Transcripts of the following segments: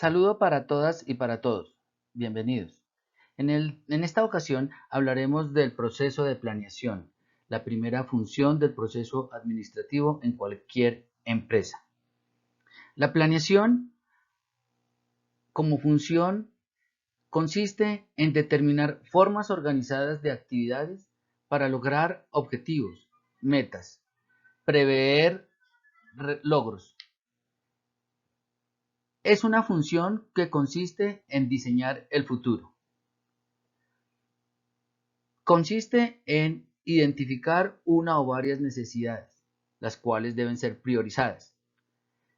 Saludo para todas y para todos. Bienvenidos. En esta ocasión hablaremos del proceso de planeación, la primera función del proceso administrativo en cualquier empresa. La planeación como función consiste en determinar formas organizadas de actividades para lograr objetivos, metas, prever logros. Es una función que consiste en diseñar el futuro. Consiste en identificar una o varias necesidades, las cuales deben ser priorizadas.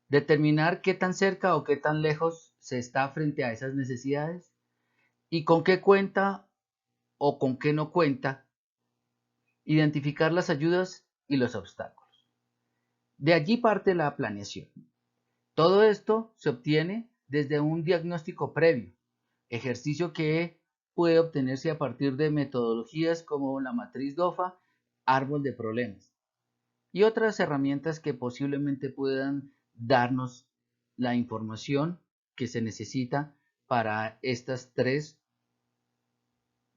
Determinar qué tan cerca o qué tan lejos se está frente a esas necesidades y con qué cuenta o con qué no cuenta. Identificar las ayudas y los obstáculos. De allí parte la planeación. Todo esto se obtiene desde un diagnóstico previo, ejercicio que puede obtenerse a partir de metodologías como la matriz DOFA, árbol de problemas, y otras herramientas que posiblemente puedan darnos la información que se necesita para estas tres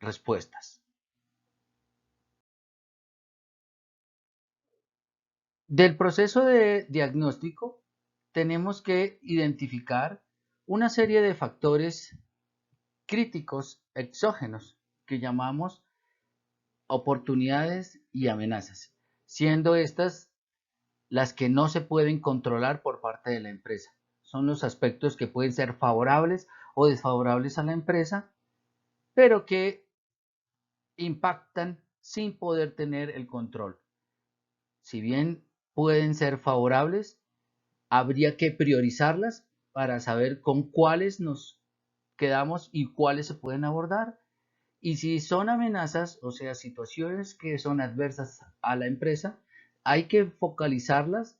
respuestas. Del proceso de diagnóstico tenemos que identificar una serie de factores críticos exógenos que llamamos oportunidades y amenazas, siendo estas las que no se pueden controlar por parte de la empresa. Son los aspectos que pueden ser favorables o desfavorables a la empresa, pero que impactan sin poder tener el control. Si bien pueden ser favorables, habría que priorizarlas para saber con cuáles nos quedamos y cuáles se pueden abordar. Y si son amenazas, o sea, situaciones que son adversas a la empresa, hay que focalizarlas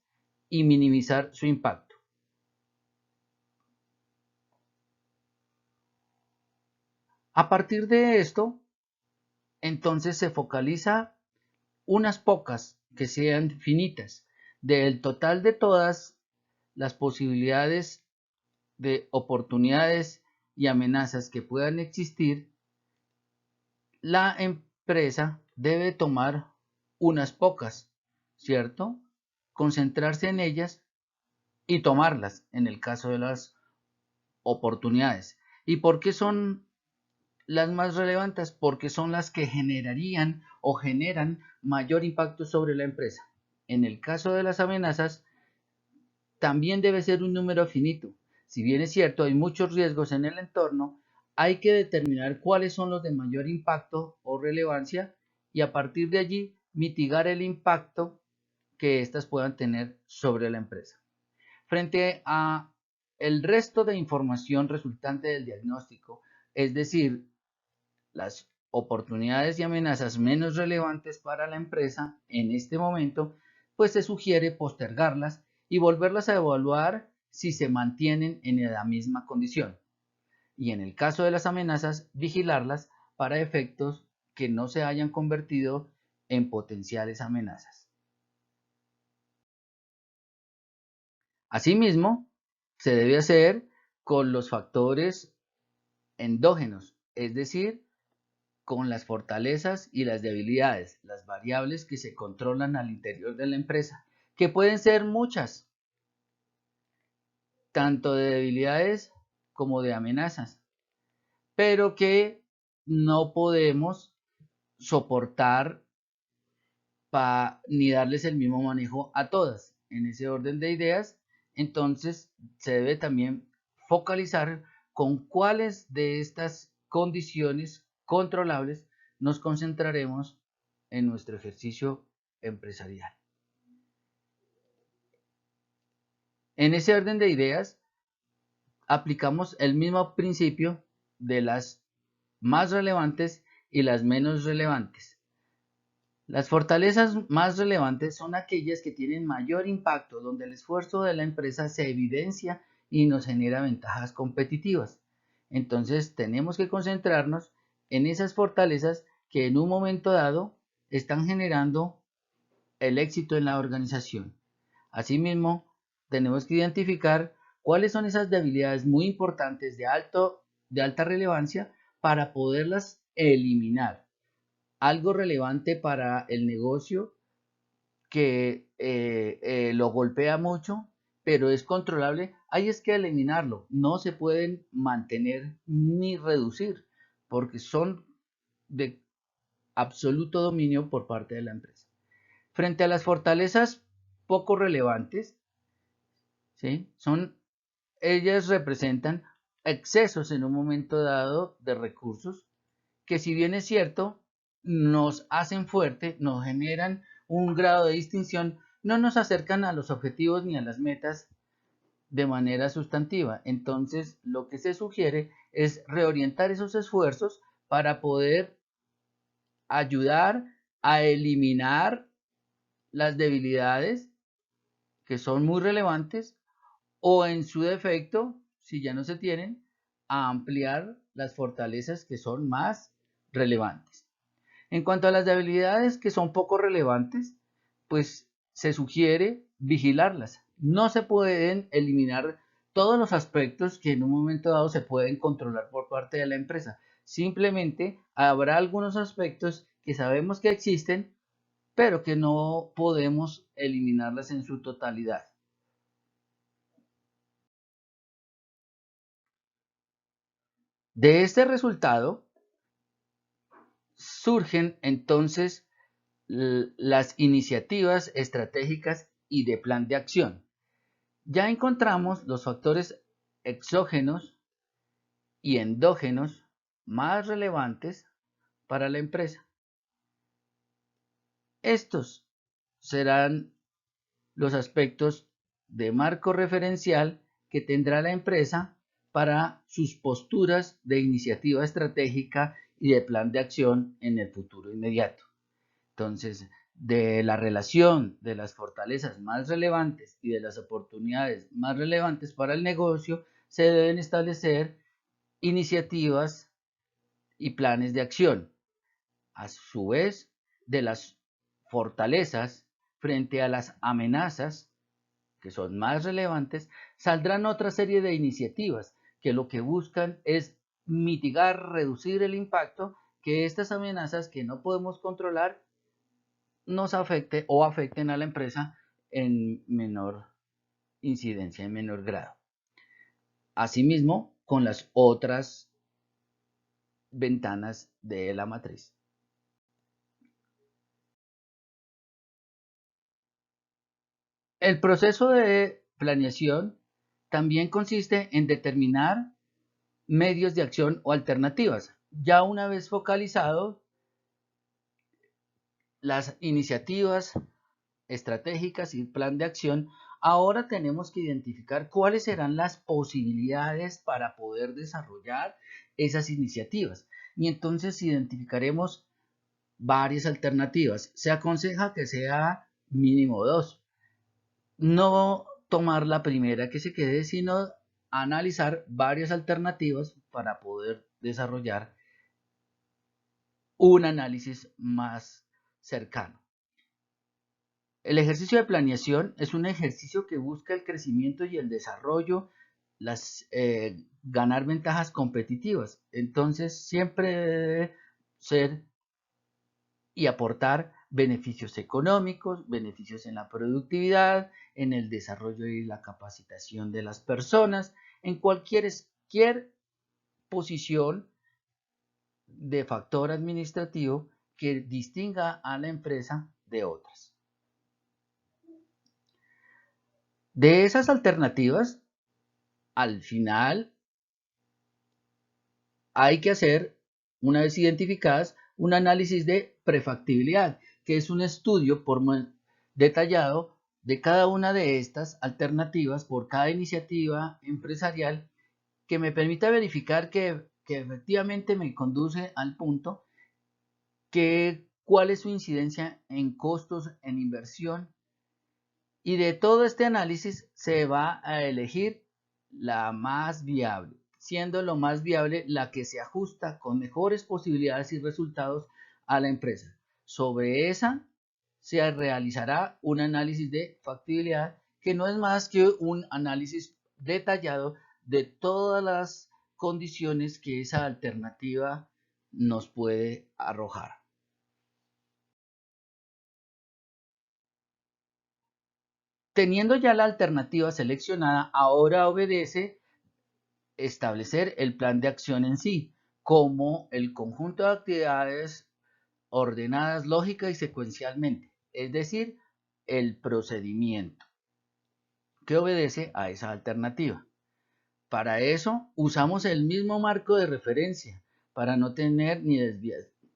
y minimizar su impacto. A partir de esto, entonces se focaliza unas pocas que sean finitas. Del total de todas las posibilidades de oportunidades y amenazas que puedan existir, la empresa debe tomar unas pocas, ¿cierto? Concentrarse en ellas y tomarlas en el caso de las oportunidades. ¿Y por qué son las más relevantes? Porque son las que generarían o generan mayor impacto sobre la empresa. En el caso de las amenazas, también debe ser un número finito. Si bien es cierto, hay muchos riesgos en el entorno, hay que determinar cuáles son los de mayor impacto o relevancia y a partir de allí mitigar el impacto que éstas puedan tener sobre la empresa. Frente a el resto de información resultante del diagnóstico, es decir, las oportunidades y amenazas menos relevantes para la empresa en este momento, pues se sugiere postergarlas y volverlas a evaluar si se mantienen en la misma condición. Y en el caso de las amenazas, vigilarlas para efectos que no se hayan convertido en potenciales amenazas. Asimismo, se debe hacer con los factores endógenos, es decir, con las fortalezas y las debilidades, las variables que se controlan al interior de la empresa, que pueden ser muchas, tanto de debilidades como de amenazas, pero que no podemos soportar ni darles el mismo manejo a todas. En ese orden de ideas, entonces se debe también focalizar con cuáles de estas condiciones controlables nos concentraremos en nuestro ejercicio empresarial. En ese orden de ideas, aplicamos el mismo principio de las más relevantes y las menos relevantes. Las fortalezas más relevantes son aquellas que tienen mayor impacto, donde el esfuerzo de la empresa se evidencia y nos genera ventajas competitivas. Entonces tenemos que concentrarnos en esas fortalezas que en un momento dado están generando el éxito en la organización. Asimismo, tenemos que identificar ¿Cuáles son esas debilidades muy importantes de alta relevancia para poderlas eliminar? Algo relevante para el negocio que lo golpea mucho, pero es controlable, ahí es que eliminarlo. No se pueden mantener ni reducir, porque son de absoluto dominio por parte de la empresa. Frente a las fortalezas poco relevantes, ¿sí? Ellas representan excesos en un momento dado de recursos que, si bien es cierto, nos hacen fuerte, nos generan un grado de distinción, no nos acercan a los objetivos ni a las metas de manera sustantiva. Entonces, lo que se sugiere es reorientar esos esfuerzos para poder ayudar a eliminar las debilidades que son muy relevantes, o en su defecto, si ya no se tienen, a ampliar las fortalezas que son más relevantes. En cuanto a las debilidades que son poco relevantes, pues se sugiere vigilarlas. No se pueden eliminar todos los aspectos que en un momento dado se pueden controlar por parte de la empresa. Simplemente habrá algunos aspectos que sabemos que existen, pero que no podemos eliminarlas en su totalidad. De este resultado surgen entonces las iniciativas estratégicas y de plan de acción. Ya encontramos los factores exógenos y endógenos más relevantes para la empresa. Estos serán los aspectos de marco referencial que tendrá la empresa para sus posturas de iniciativa estratégica y de plan de acción en el futuro inmediato. Entonces, de la relación de las fortalezas más relevantes y de las oportunidades más relevantes para el negocio, se deben establecer iniciativas y planes de acción. A su vez, de las fortalezas frente a las amenazas que son más relevantes, saldrán otra serie de iniciativas que lo que buscan es mitigar, reducir el impacto que estas amenazas que no podemos controlar nos afecte o afecten a la empresa en menor incidencia, en menor grado. Asimismo, con las otras ventanas de la matriz. El proceso de planeación también consiste en determinar medios de acción o alternativas. Ya una vez focalizado las iniciativas estratégicas y plan de acción, ahora tenemos que identificar cuáles serán las posibilidades para poder desarrollar esas iniciativas. Y entonces identificaremos varias alternativas. Se aconseja que sea mínimo dos. No tomar la primera que se quede, sino analizar varias alternativas para poder desarrollar un análisis más cercano. El ejercicio de planeación es un ejercicio que busca el crecimiento y el desarrollo, ganar ventajas competitivas. Entonces, siempre debe ser y aportar beneficios económicos, beneficios en la productividad, en el desarrollo y la capacitación de las personas, en cualquier posición de factor administrativo que distinga a la empresa de otras. De esas alternativas, al final hay que hacer, una vez identificadas, un análisis de prefactibilidad, que es un estudio detallado de cada una de estas alternativas por cada iniciativa empresarial que me permita verificar que efectivamente me conduce al punto cuál es su incidencia en costos, en inversión, y de todo este análisis se va a elegir la más viable, siendo lo más viable la que se ajusta con mejores posibilidades y resultados a la empresa. Sobre esa se realizará un análisis de factibilidad, que no es más que un análisis detallado de todas las condiciones que esa alternativa nos puede arrojar. Teniendo ya la alternativa seleccionada, ahora obedece establecer el plan de acción en sí, como el conjunto de actividades ordenadas lógica y secuencialmente, es decir, el procedimiento que obedece a esa alternativa. Para eso usamos el mismo marco de referencia para no tener ni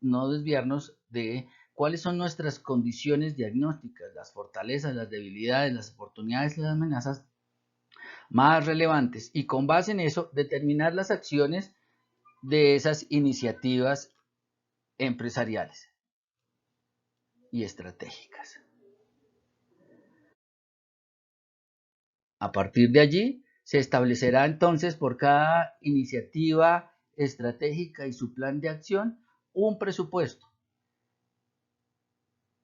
no desviarnos de cuáles son nuestras condiciones diagnósticas, las fortalezas, las debilidades, las oportunidades y las amenazas más relevantes y con base en eso determinar las acciones de esas iniciativas empresariales y estratégicas. A partir de allí, se establecerá entonces por cada iniciativa estratégica y su plan de acción un presupuesto,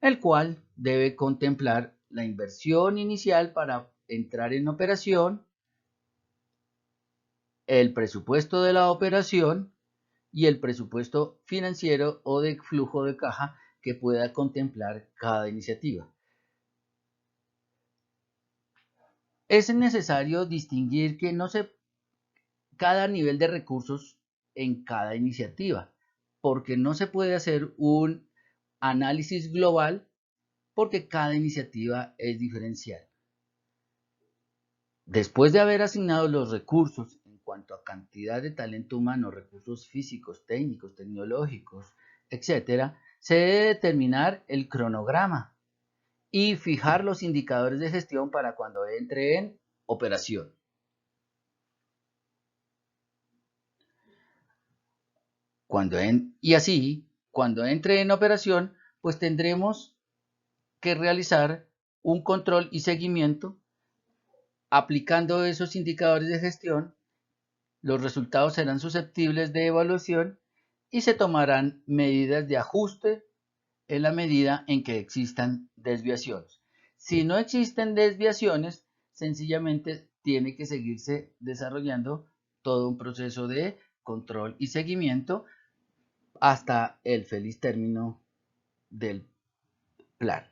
el cual debe contemplar la inversión inicial para entrar en operación, el presupuesto de la operación y el presupuesto financiero o de flujo de caja que pueda contemplar cada iniciativa. Es necesario distinguir que no se cada nivel de recursos en cada iniciativa, porque no se puede hacer un análisis global porque cada iniciativa es diferencial. Después de haber asignado los recursos en cuanto a cantidad de talento humano, recursos físicos, técnicos, tecnológicos, etc., se debe determinar el cronograma y fijar los indicadores de gestión para cuando entre en operación. Y así, cuando entre en operación, pues tendremos que realizar un control y seguimiento aplicando esos indicadores de gestión. Los resultados serán susceptibles de evaluación y se tomarán medidas de ajuste en la medida en que existan desviaciones. Si no existen desviaciones, sencillamente tiene que seguirse desarrollando todo un proceso de control y seguimiento hasta el feliz término del plan.